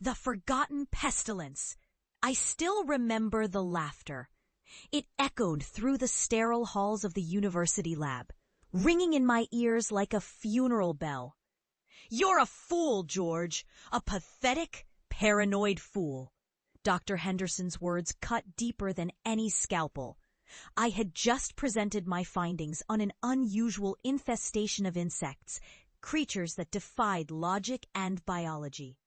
The forgotten pestilence. I still remember the laughter. It echoed through the sterile halls of the university lab, ringing in my ears like a funeral bell. "You're a fool, George. A pathetic, paranoid fool." Dr. Henderson's words cut deeper than any scalpel. I had just presented my findings on an unusual infestation of insects, creatures that defied logic and biology.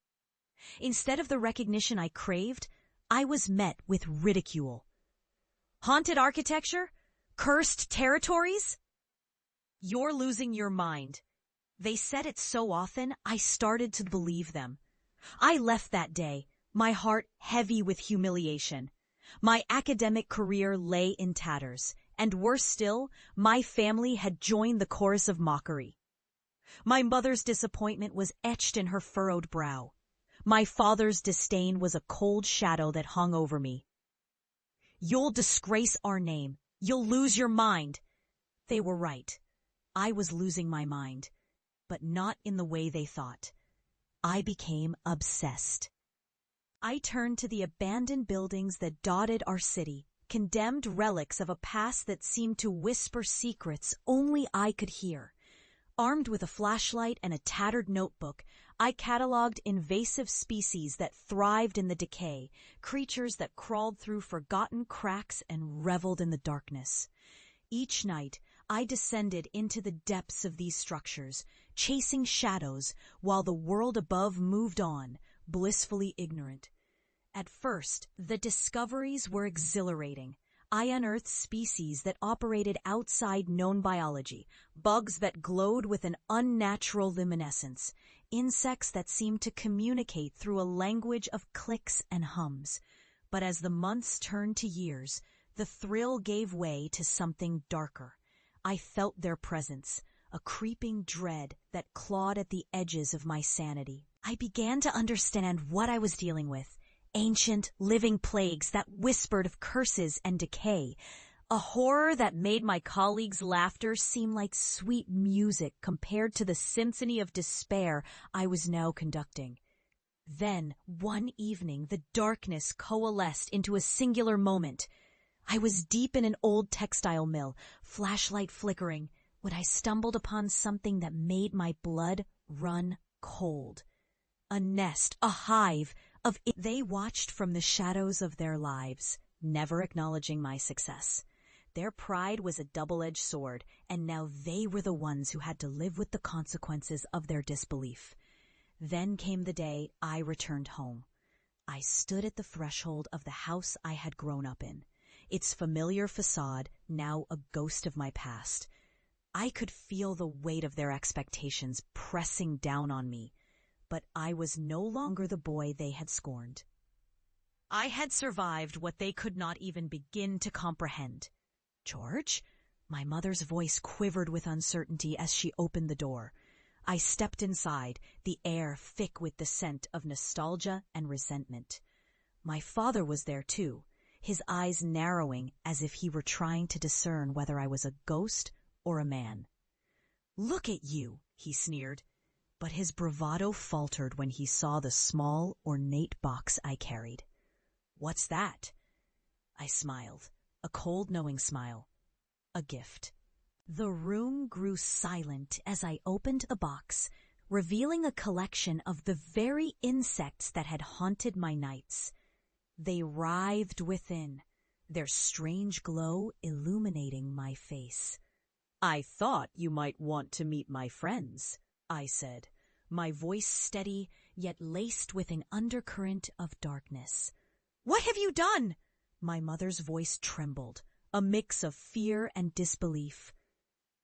Instead of the recognition I craved, I was met with ridicule. Haunted architecture? Cursed territories? You're losing your mind. They said it so often, I started to believe them. I left that day, my heart heavy with humiliation. My academic career lay in tatters, and worse still, my family had joined the chorus of mockery. My mother's disappointment was etched in her furrowed brow. My father's disdain was a cold shadow that hung over me. "You'll disgrace our name. You'll lose your mind." They were right. I was losing my mind, but not in the way they thought. I became obsessed. I turned to the abandoned buildings that dotted our city, condemned relics of a past that seemed to whisper secrets only I could hear. Armed with a flashlight and a tattered notebook, I cataloged invasive species that thrived in the decay, creatures that crawled through forgotten cracks and reveled in the darkness. Each night, I descended into the depths of these structures, chasing shadows while the world above moved on, blissfully ignorant. At first, the discoveries were exhilarating. I unearthed species that operated outside known biology, bugs that glowed with an unnatural luminescence, insects that seemed to communicate through a language of clicks and hums. But as the months turned to years, the thrill gave way to something darker. I felt their presence, a creeping dread that clawed at the edges of my sanity. I began to understand what I was dealing with. Ancient, living plagues that whispered of curses and decay. A horror that made my colleagues' laughter seem like sweet music compared to the symphony of despair I was now conducting. Then, one evening, the darkness coalesced into a singular moment. I was deep in an old textile mill, flashlight flickering, when I stumbled upon something that made my blood run cold. A nest, a hive of it. They watched from the shadows of their lives, never acknowledging my success. Their pride was a double-edged sword, and now they were the ones who had to live with the consequences of their disbelief. Then came the day I returned home. I stood at the threshold of the house I had grown up in, its familiar facade now a ghost of my past. I could feel the weight of their expectations pressing down on me, but I was no longer the boy they had scorned. I had survived what they could not even begin to comprehend. "George?" My mother's voice quivered with uncertainty as she opened the door. I stepped inside, the air thick with the scent of nostalgia and resentment. My father was there too, his eyes narrowing as if he were trying to discern whether I was a ghost or a man. "Look at you," he sneered. But his bravado faltered when he saw the small, ornate box I carried. "What's that?" I smiled, a cold, knowing smile. "A gift." The room grew silent as I opened the box, revealing a collection of the very insects that had haunted my nights. They writhed within, their strange glow illuminating my face. "I thought you might want to meet my friends," I said, my voice steady yet laced with an undercurrent of darkness. "What have you done?" My mother's voice trembled, a mix of fear and disbelief.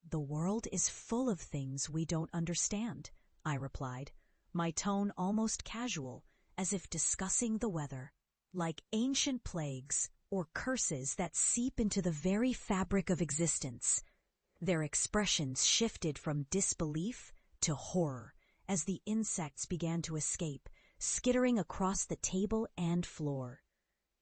"The world is full of things we don't understand," I replied, my tone almost casual, as if discussing the weather. "Like ancient plagues or curses that seep into the very fabric of existence." Their expressions shifted from disbelief to horror as the insects began to escape, skittering across the table and floor.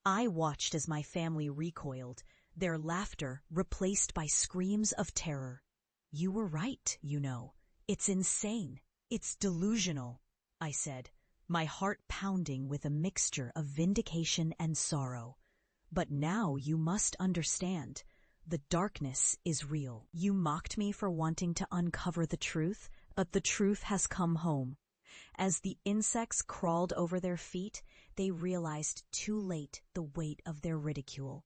I watched as my family recoiled, their laughter replaced by screams of terror. "You were right, you know. It's insane. It's delusional," I said, my heart pounding with a mixture of vindication and sorrow. But now you must understand, the darkness is real. You mocked me for wanting to uncover the truth, but the truth has come home. As the insects crawled over their feet, they realized too late the weight of their ridicule.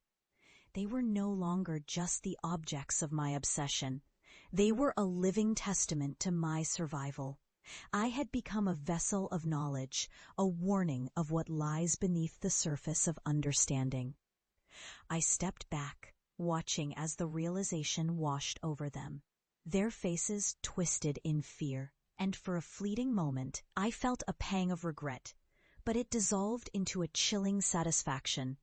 They were no longer just the objects of my obsession. They were a living testament to my survival. I had become a vessel of knowledge, a warning of what lies beneath the surface of understanding. I stepped back, watching as the realization washed over them. Their faces twisted in fear, and for a fleeting moment I felt a pang of regret, but it dissolved into a chilling satisfaction.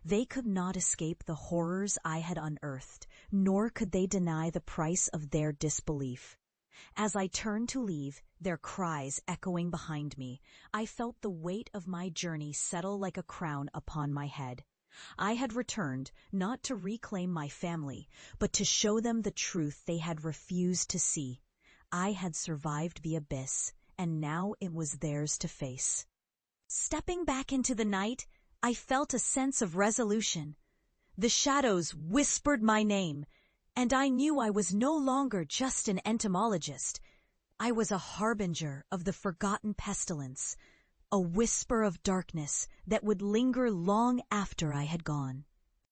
They could not escape the horrors I had unearthed, nor could they deny the price of their disbelief. As I turned to leave, their cries echoing behind me, I felt the weight of my journey settle like a crown upon my head. I had returned not to reclaim my family, but to show them the truth they had refused to see. I had survived the abyss, and now it was theirs to face. Stepping back into the night, I felt a sense of resolution. The shadows whispered my name, and I knew I was no longer just an entomologist. I was a harbinger of the forgotten pestilence, a whisper of darkness that would linger long after I had gone.